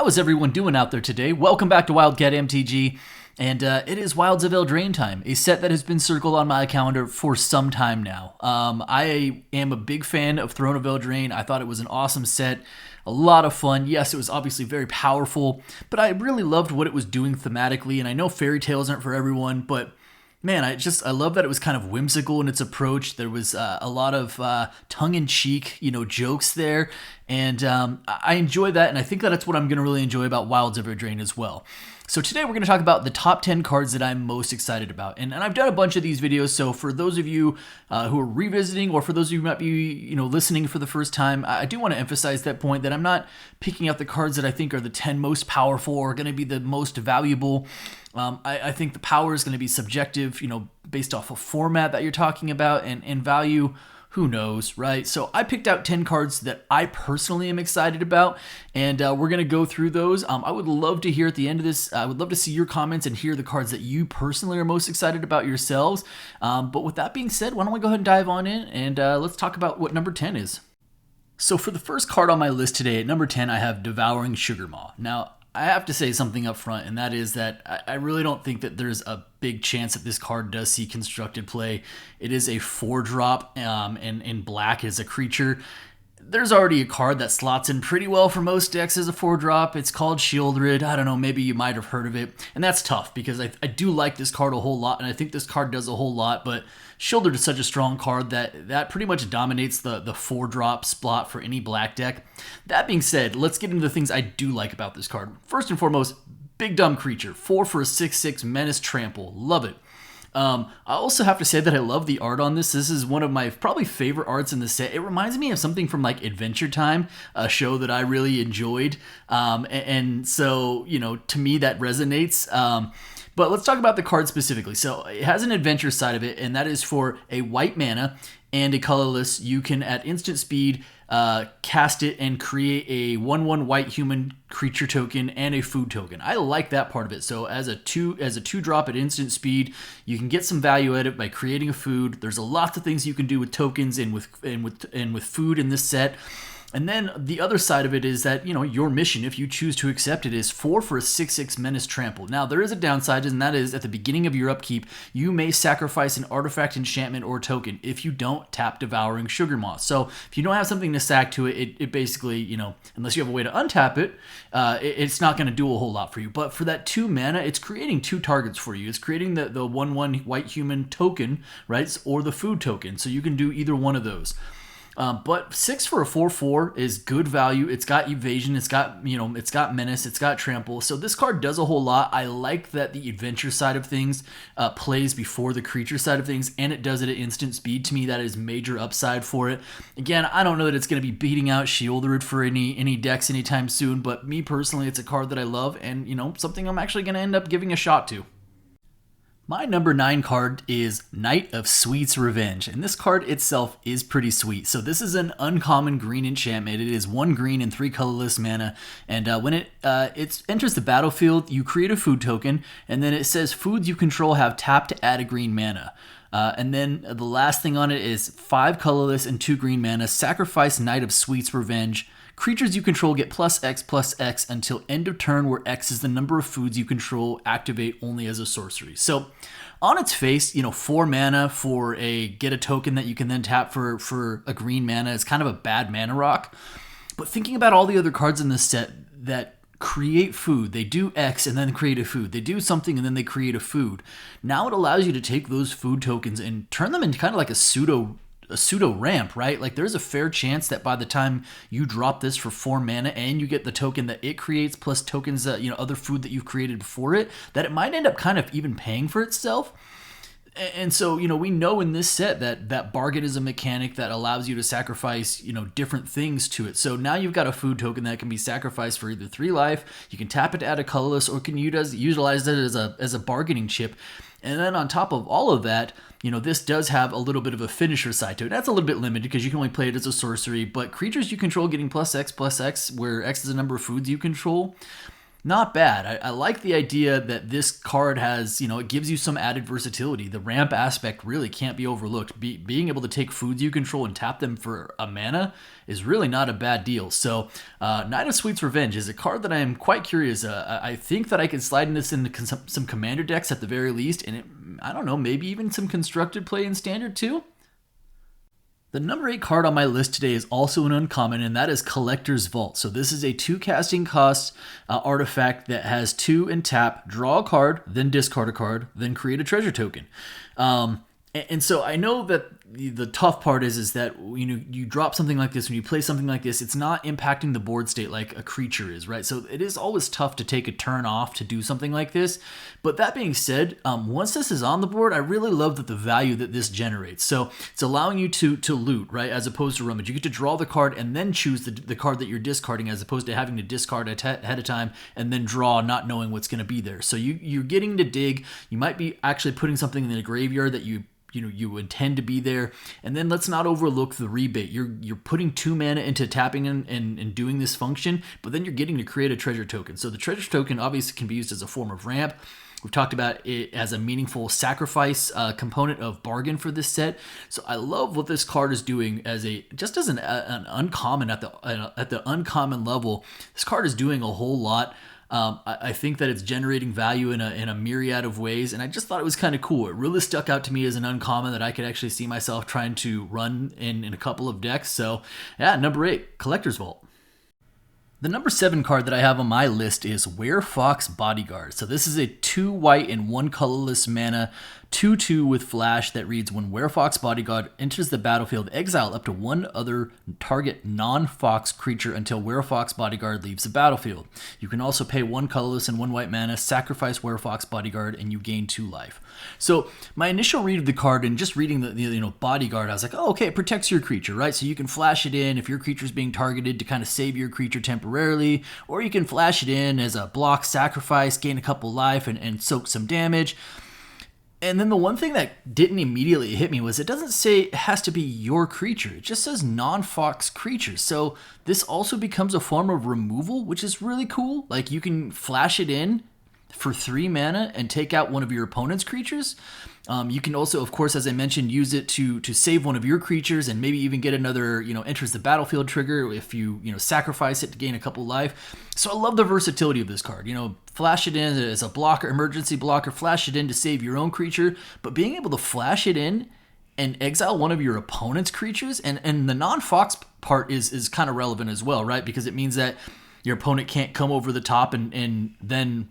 How is everyone doing out there today? Welcome back to Wildcat MTG, and it is Wilds of Eldraine time, a set that has been circled on my calendar for some time now. I am a big fan of Throne of Eldraine. I thought it was an awesome set, a lot of fun. Yes, it was obviously very powerful, but I really loved what it was doing thematically, and I know fairy tales aren't for everyone, but man, I love that it was kind of whimsical in its approach. There was a lot of tongue-in-cheek, jokes there, and I enjoy that, and I think that that's what I'm going to really enjoy about Wilds of Eldraine as well. So today we're going to talk about the top 10 cards that I'm most excited about, and I've done a bunch of these videos, so for those of you who are revisiting, or for those of you who might be listening for the first time, I do want to emphasize that point that I'm not picking out the cards that I think are the 10 most powerful or going to be the most valuable. I think the power is going to be subjective, based off of format that you're talking about, and value, who knows, right? So I picked out 10 cards that I personally am excited about, and we're going to go through those. I would love to hear at the end of this, I would love to see your comments and hear the cards that you personally are most excited about yourselves. But with that being said, why don't we go ahead and dive on in, and let's talk about what number 10 is. So for the first card on my list today, at number 10, I have Devouring Sugarmoth. Now, I have to say something up front, and that is that I really don't think that there's a big chance that this card does see constructed play. It is a 4-drop, and in black as a creature. There's already a card that slots in pretty well for most decks as a 4-drop. It's called Shieldred. I don't know, maybe you might have heard of it. And that's tough, because I do like this card a whole lot, and I think this card does a whole lot, but Shieldred is such a strong card that pretty much dominates the 4-drop spot for any black deck. That being said, let's get into the things I do like about this card. First and foremost, big dumb creature. 4 for a 6/6 Menace Trample. Love it. I also have to say that I love the art on this. This is one of my probably favorite arts in the set. It reminds me of something from like Adventure Time, a show that I really enjoyed. And so, to me that resonates. But let's talk about the card specifically. So it has an adventure side of it, and that is for a white mana and a colorless. You can, at instant speed, cast it and create a 1/1 white human creature token and a food token. I like that part of it. So as a 2-drop at instant speed, you can get some value at it by creating a food. There's a lot of things you can do with tokens and with food in this set. And then the other side of it is that, your mission, if you choose to accept it, is 4 for a 6/6 Menace Trample. Now, there is a downside, and that is at the beginning of your upkeep, you may sacrifice an artifact, enchantment, or token. If you don't, tap Devouring Sugarmoth. So if you don't have something to sack to it, it basically, unless you have a way to untap it, it's not going to do a whole lot for you. But for that 2 mana, it's creating 2 targets for you. It's creating the 1/1 white human token, right, or the food token. So you can do either one of those. But 6 for a 4/4 is good value. It's got evasion. It's got menace. It's got trample. So this card does a whole lot. I like that the adventure side of things plays before the creature side of things, and it does it at instant speed. To me, that is major upside for it. Again, I don't know that it's going to be beating out Shieldred for any decks anytime soon, but me personally, it's a card that I love, and something I'm actually going to end up giving a shot to. My number 9 card is Knight of Sweet's Revenge, and this card itself is pretty sweet. So this is an uncommon green enchantment. It is 1 green and 3 colorless mana, and when it enters the battlefield, you create a food token, and then it says foods you control have tapped to add a green mana. And then the last thing on it is 5 colorless and 2 green mana. Sacrifice Knight of Sweet's Revenge. Creatures you control get +X/+X until end of turn, where X is the number of foods you control. Activate only as a sorcery. So on its face, 4 mana for get a token that you can then tap for a green mana is kind of a bad mana rock. But thinking about all the other cards in this set that create food, they do X and then create a food. They do something and then they create a food. Now it allows you to take those food tokens and turn them into kind of like a pseudo ramp, right? Like there's a fair chance that by the time you drop this for 4 mana and you get the token that it creates plus tokens that, other food that you've created before it, that it might end up kind of even paying for itself. And so, we know in this set that bargain is a mechanic that allows you to sacrifice, different things to it. So now you've got a food token that can be sacrificed for either 3 life, you can tap it to add a colorless, or can utilize it as a bargaining chip. And then on top of all of that, this does have a little bit of a finisher side to it. That's a little bit limited because you can only play it as a sorcery, but creatures you control getting +X/+X, where X is the number of foods you control. Not bad. I like the idea that this card has, it gives you some added versatility. The ramp aspect really can't be overlooked. Being able to take foods you control and tap them for a mana is really not a bad deal. So, Knight of Sweet's Revenge is a card that I am quite curious. I think that I could slide in this into some commander decks at the very least, and I don't know, maybe even some constructed play in standard too. The number 8 card on my list today is also an uncommon, and that is Collector's Vault. So this is a 2 casting cost artifact that has 2 and tap, draw a card, then discard a card, then create a treasure token. And so I know that the tough part is that you drop something like this, when you play something like this, it's not impacting the board state like a creature is, right? So it is always tough to take a turn off to do something like this. But that being said, once this is on the board, I really love that the value that this generates. So it's allowing you to loot, right, as opposed to rummage. You get to draw the card and then choose the card that you're discarding, as opposed to having to discard ahead of time and then draw, not knowing what's going to be there. So you're getting to dig. You might be actually putting something in the graveyard that you intend to be there. And then let's not overlook the rebate. You're putting 2 mana into tapping and doing this function, but then you're getting to create a treasure token. So the treasure token obviously can be used as a form of ramp. We've talked about it as a meaningful sacrifice component of bargain for this set. So I love what this card is doing as an uncommon at the uncommon level. This card is doing a whole lot. I think that it's generating value in a myriad of ways, and I just thought it was kind of cool. It really stuck out to me as an uncommon that I could actually see myself trying to run in a couple of decks. So yeah, number 8, Collector's Vault. The number 7 card that I have on my list is Fox Bodyguard. So this is a 2 white and 1 colorless mana 2/2 with flash that reads, when Fox Bodyguard enters the battlefield, exile up to 1 other target non-Fox creature until Fox Bodyguard leaves the battlefield. You can also pay 1 colorless and 1 white mana, sacrifice Fox Bodyguard, and you gain 2 life. So my initial read of the card and just reading the Bodyguard, I was like, oh, okay, it protects your creature, right? So you can flash it in if your creature is being targeted to kind of save your creature temporarily, or you can flash it in as a block sacrifice, gain a couple life, and soak some damage. And then the one thing that didn't immediately hit me was it doesn't say it has to be your creature. It just says non-Fox creatures. So this also becomes a form of removal, which is really cool. Like you can flash it in for 3 mana and take out one of your opponent's creatures. You can also, of course, as I mentioned, use it to save one of your creatures and maybe even get another, enters the battlefield trigger if you sacrifice it to gain a couple life. So I love the versatility of this card. Flash it in as a blocker, emergency blocker, flash it in to save your own creature, but being able to flash it in and exile one of your opponent's creatures, and the non-Fox part is kind of relevant as well, right? Because it means that your opponent can't come over the top and then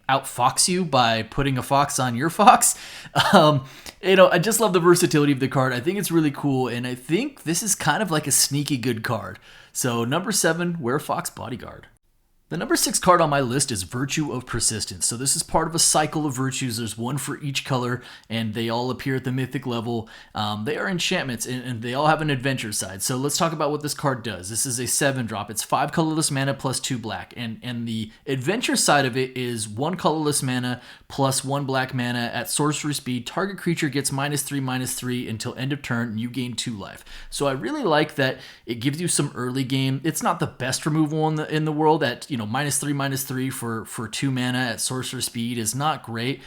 outfox you by putting a fox on your fox. I just love the versatility of the card. I think it's really cool, and I think this is kind of like a sneaky good card. So number 7, Fox Bodyguard. The number 6 card on my list is Virtue of Persistence. So this is part of a cycle of virtues. There's one for each color, and they all appear at the mythic level. They are enchantments, and they all have an adventure side. So let's talk about what this card does. This is a 7-drop. It's 5 colorless mana plus 2 black. And the adventure side of it is 1 colorless mana plus 1 black mana at sorcery speed. Target creature gets -3/-3 until end of turn, and you gain 2 life. So I really like that it gives you some early game. It's not the best removal in the world at, -3/-3 for 2 mana at sorcerer speed is not great.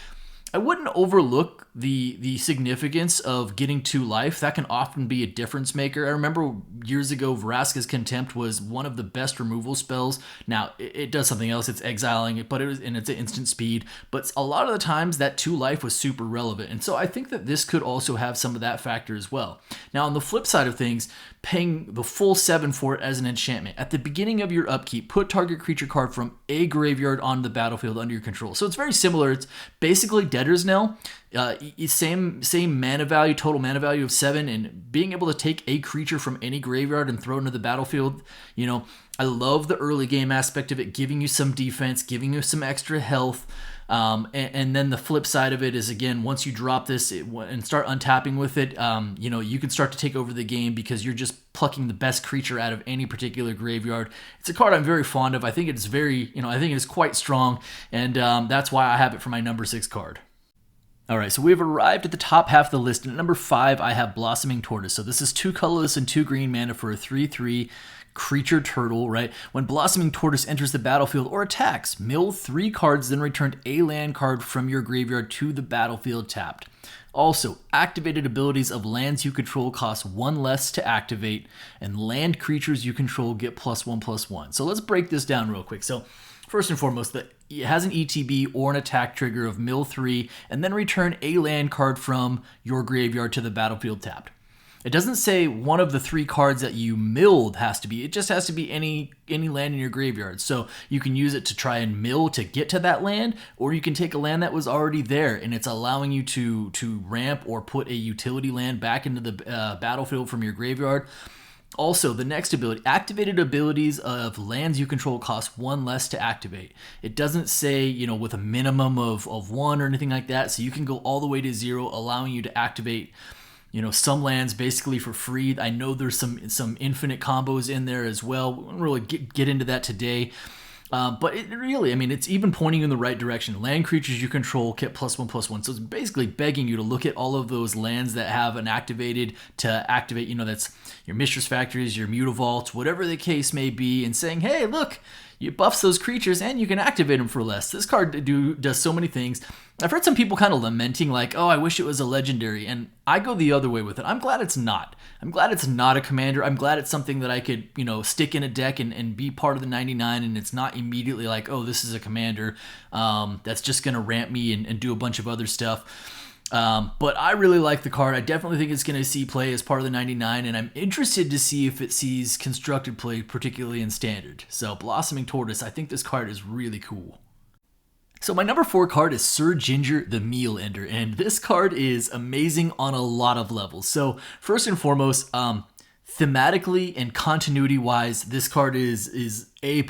I wouldn't overlook the significance of getting 2 life. That can often be a difference maker. I remember years ago, Vraska's Contempt was one of the best removal spells. Now, it does something else. It's exiling it, but it's an instant speed. But a lot of the times, that 2 life was super relevant. And so I think that this could also have some of that factor as well. Now, on the flip side of things, paying the full 7 for it as an enchantment. At the beginning of your upkeep, put target creature card from a graveyard on the battlefield under your control. So it's very similar. It's basically Debtor's Knell. Same mana value, total mana value of 7, and being able to take a creature from any graveyard and throw it into the battlefield. I love the early game aspect of it, giving you some defense, giving you some extra health. And then the flip side of it is, again, once you drop this and start untapping with it, you can start to take over the game because you're just plucking the best creature out of any particular graveyard. It's a card I'm very fond of. I think it's I think it is quite strong, and that's why I have it for my number 6 card. All right, so we've arrived at the top half of the list. And at number 5, I have Blossoming Tortoise. So this is 2 colorless and 2 green mana for a 3/3 creature turtle, right? When Blossoming Tortoise enters the battlefield or attacks, mill 3 cards, then return a land card from your graveyard to the battlefield tapped. Also, activated abilities of lands you control cost 1 less to activate, and land creatures you control get +1/+1. So let's break this down real quick. So first and foremost, it has an ETB or an attack trigger of mill 3, and then return a land card from your graveyard to the battlefield tapped. It doesn't say one of the 3 cards that you milled has to be. It just has to be any land in your graveyard. So you can use it to try and mill to get to that land, or you can take a land that was already there, and it's allowing you to ramp or put a utility land back into the battlefield from your graveyard. Also, the next ability, activated abilities of lands you control cost 1 less to activate. It doesn't say, with a minimum of 1 or anything like that, so you can go all the way to 0, allowing you to activate some lands basically for free. I know there's some infinite combos in there as well. We won't really get into that today. But it really, it's even pointing in the right direction. Land creatures you control get +1/+1. So it's basically begging you to look at all of those lands that have an activated to activate, that's your Mistress Factories, your Mutavaults, whatever the case may be, and saying, hey, look, you buffs those creatures and you can activate them for less. This card does so many things. I've heard some people kind of lamenting like, oh, I wish it was a legendary, and I go the other way with it. I'm glad it's not. I'm glad it's not a commander. I'm glad it's something that I could, stick in a deck and be part of the 99, and it's not immediately like, oh, this is a commander that's just going to ramp me and do a bunch of other stuff. But I really like the card. I definitely think it's going to see play as part of the 99, and I'm interested to see if it sees constructed play, particularly in Standard. So Blossoming Tortoise, I think this card is really cool. So my number 4 card is Sir Ginger the Meal Ender, and this card is amazing on a lot of levels. So first and foremost, thematically and continuity-wise, this card is A+.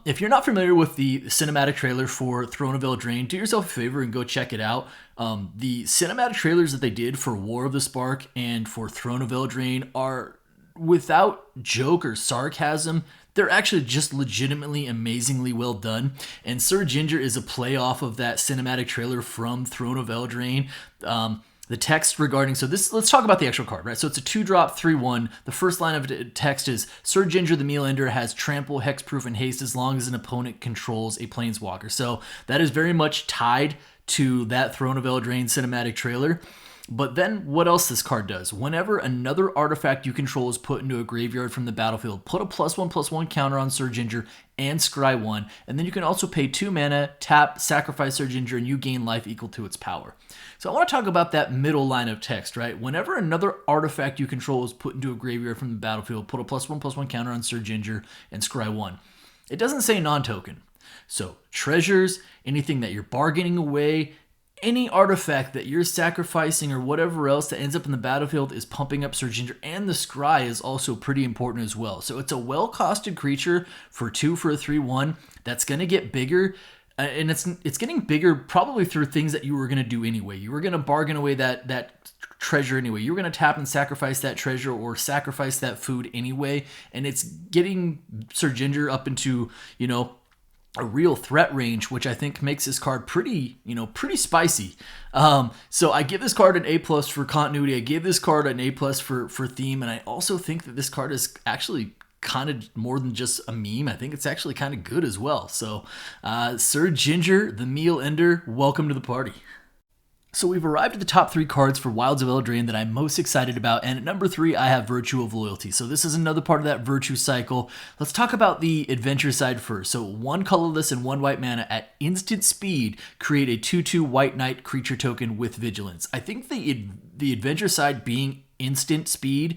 If you're not familiar with the cinematic trailer for Throne of Eldraine, do yourself a favor and go check it out. The cinematic trailers that they did for War of the Spark and for Throne of Eldraine are, without joke or sarcasm, they're actually just legitimately amazingly well done. And Sir Ginger is a play off of that cinematic trailer from Throne of Eldraine. The text regarding, let's talk about the actual card, right? So it's a 2-drop, 3/1. The first line of text is, Sir Ginger the Meal Ender has trample, hexproof, and haste as long as an opponent controls a planeswalker. So that is very much tied to that Throne of Eldraine cinematic trailer. But then what else this card does? Whenever another artifact you control is put into a graveyard from the battlefield, put a +1/+1 counter on Sir Ginger and scry 1, and then you can also pay 2 mana, tap, sacrifice Sir Ginger, and you gain life equal to its power. So I want to talk about that middle line of text, right? Whenever another artifact you control is put into a graveyard from the battlefield, put a +1/+1 counter on Sir Ginger and scry 1. It doesn't say non-token. So treasures, anything that you're bargaining away, any artifact that you're sacrificing or whatever else that ends up in the battlefield is pumping up Sir Ginger, and the scry is also pretty important as well. So it's a well-costed creature for 2 for a 3/1 that's going to get bigger, and it's getting bigger probably through things that you were going to do anyway. You were going to bargain away that treasure anyway. You were going to tap and sacrifice that treasure or sacrifice that food anyway, and it's getting Sir Ginger up into, a real threat range, which I think makes this card pretty spicy. So I give this card an A+ for continuity. I give this card an A+ for theme, and I also think that this card is actually kind of more than just a meme. I think it's actually kind of good as well. So Sir Ginger, the Meal Ender, welcome to the party. So we've arrived at the top 3 cards for Wilds of Eldraine that I'm most excited about, and at number 3 I have Virtue of Loyalty. So this is another part of that virtue cycle. Let's talk about the adventure side first. So 1 colorless and 1 white mana at instant speed, create a 2/2 white knight creature token with vigilance. I think the adventure side being instant speed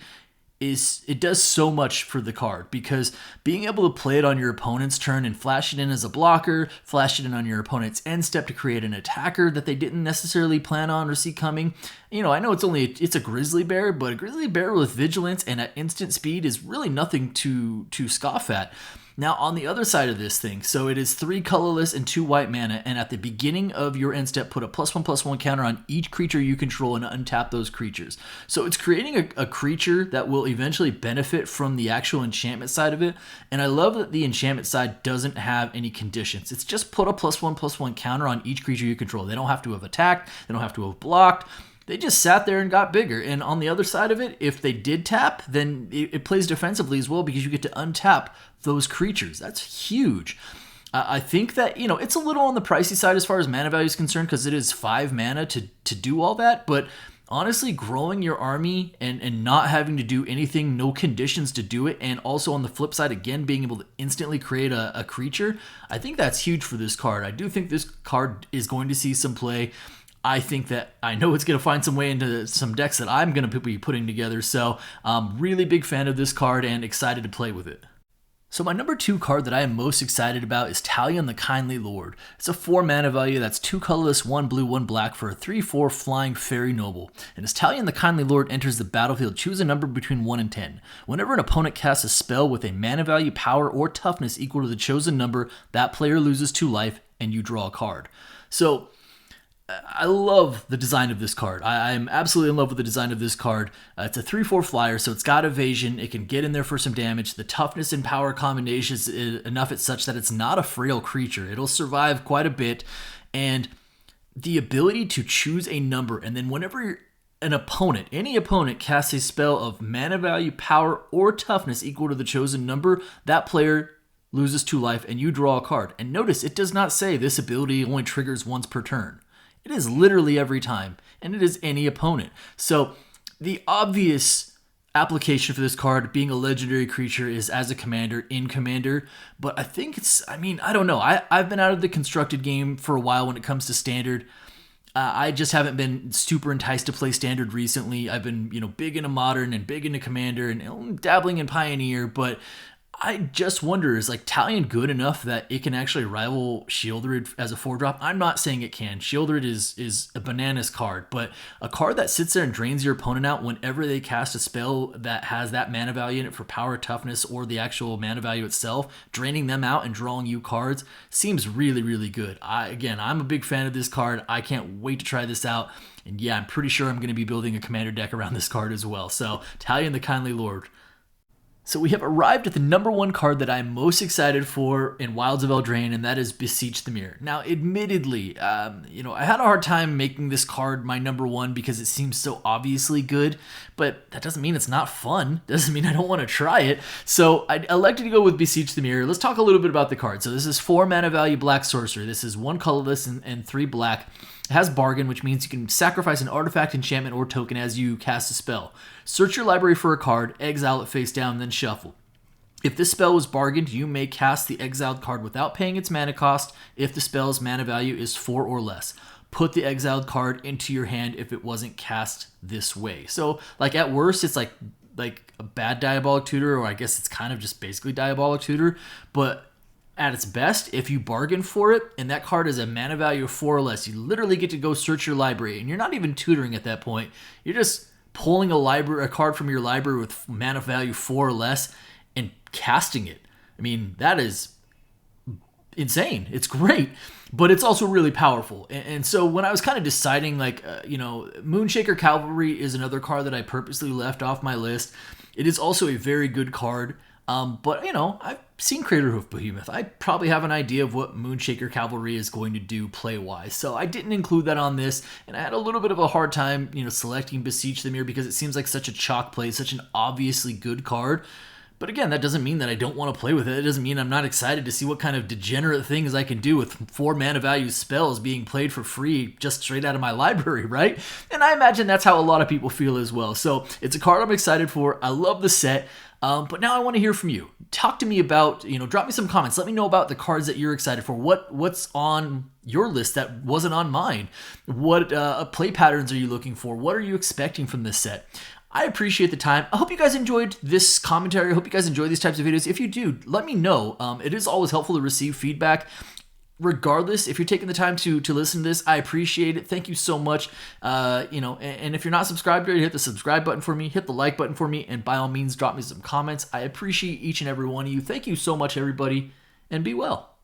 it does so much for the card, because being able to play it on your opponent's turn and flash it in as a blocker, flash it in on your opponent's end step to create an attacker that they didn't necessarily plan on or see coming. I know it's a grizzly bear, but a grizzly bear with vigilance and at instant speed is really nothing to scoff at. Now, on the other side of this thing, so it is 3 colorless and 2 white mana, and at the beginning of your end step, put a +1/+1 counter on each creature you control and untap those creatures. So it's creating a creature that will eventually benefit from the actual enchantment side of it, and I love that the enchantment side doesn't have any conditions. It's just put a +1/+1 counter on each creature you control. They don't have to have attacked, they don't have to have blocked. They just sat there and got bigger. And on the other side of it, if they did tap, then it plays defensively as well because you get to untap those creatures. That's huge. I think that, it's a little on the pricey side as far as mana value is concerned because it is 5 mana to do all that. But honestly, growing your army and not having to do anything, no conditions to do it, and also on the flip side, again, being able to instantly create a creature, I think that's huge for this card. I do think this card is going to see some play. I know it's going to find some way into some decks that I'm going to be putting together, so I'm really big fan of this card and excited to play with it. So my number 2 card that I am most excited about is Talon the Kindly Lord. It's a 4 mana value that's 2 colorless, 1 blue, 1 black for a 3/4 flying fairy noble. And as Talon the Kindly Lord enters the battlefield, choose a number between 1 and 10. Whenever an opponent casts a spell with a mana value, power, or toughness equal to the chosen number, that player loses 2 life and you draw a card. So I love the design of this card. I'm absolutely in love with the design of this card. It's a 3/4 flyer, so it's got evasion. It can get in there for some damage. The toughness and power combinations is enough it's such that it's not a frail creature. It'll survive quite a bit. And the ability to choose a number, and then whenever any opponent casts a spell of mana value, power, or toughness equal to the chosen number, that player loses 2 life and you draw a card. And notice, it does not say this ability only triggers once per turn. It is literally every time, and it is any opponent. So the obvious application for this card being a legendary creature is as a commander in Commander, but I think I don't know. I've been out of the constructed game for a while when it comes to Standard. I just haven't been super enticed to play Standard recently. I've been, big into Modern and big into Commander and dabbling in Pioneer, but I just wonder, is Talon good enough that it can actually rival Shieldred as a 4-drop? I'm not saying it can. Shieldred is a bananas card, but a card that sits there and drains your opponent out whenever they cast a spell that has that mana value in it for power, toughness, or the actual mana value itself, draining them out and drawing you cards seems really, really good. I'm a big fan of this card. I can't wait to try this out. And yeah, I'm pretty sure I'm going to be building a Commander deck around this card as well. So, Talon the Kindly Lord. So we have arrived at the number 1 card that I'm most excited for in Wilds of Eldraine, and that is Besiege the Mirror. Now, admittedly, I had a hard time making this card my number 1 because it seems so obviously good, but that doesn't mean it's not fun. Doesn't mean I don't want to try it. So I elected to go with Besiege the Mirror. Let's talk a little bit about the card. So this is 4 mana value black sorcerer. This is 1 colorless and 3 black. It has bargain, which means you can sacrifice an artifact, enchantment, or token as you cast a spell. Search your library for a card, exile it face down, then shuffle. If this spell was bargained, you may cast the exiled card without paying its mana cost if the spell's mana value is 4 or less. Put the exiled card into your hand if it wasn't cast this way. So, at worst, it's like a bad Diabolic Tutor, or I guess it's kind of just basically Diabolic Tutor, but at its best, if you bargain for it, and that card is a mana value of 4 or less, you literally get to go search your library, and you're not even tutoring at that point. You're just pulling a card from your library with mana value 4 or less and casting it. I mean, that is insane. It's great, but it's also really powerful. And so when I was kind of deciding, Moonshaker Cavalry is another card that I purposely left off my list. It is also a very good card. But, I've seen Craterhoof Behemoth. I probably have an idea of what Moonshaker Cavalry is going to do play-wise. So I didn't include that on this, and I had a little bit of a hard time, selecting Besiege the Mirror because it seems like such a chalk play, such an obviously good card. But again, that doesn't mean that I don't want to play with it. It doesn't mean I'm not excited to see what kind of degenerate things I can do with 4 mana value spells being played for free just straight out of my library, right? And I imagine that's how a lot of people feel as well. So it's a card I'm excited for. I love the set. But now I want to hear from you. Talk to me about, drop me some comments. Let me know about the cards that you're excited for. What's on your list that wasn't on mine? What play patterns are you looking for? What are you expecting from this set? I appreciate the time. I hope you guys enjoyed this commentary. I hope you guys enjoy these types of videos. If you do, let me know. It is always helpful to receive feedback. regardless, if you're taking the time to listen to this, I appreciate it. Thank you so much. And if you're not subscribed already, hit the subscribe button for me, hit the like button for me, and by all means, drop me some comments. I appreciate each and every one of you. Thank you so much, everybody, and be well.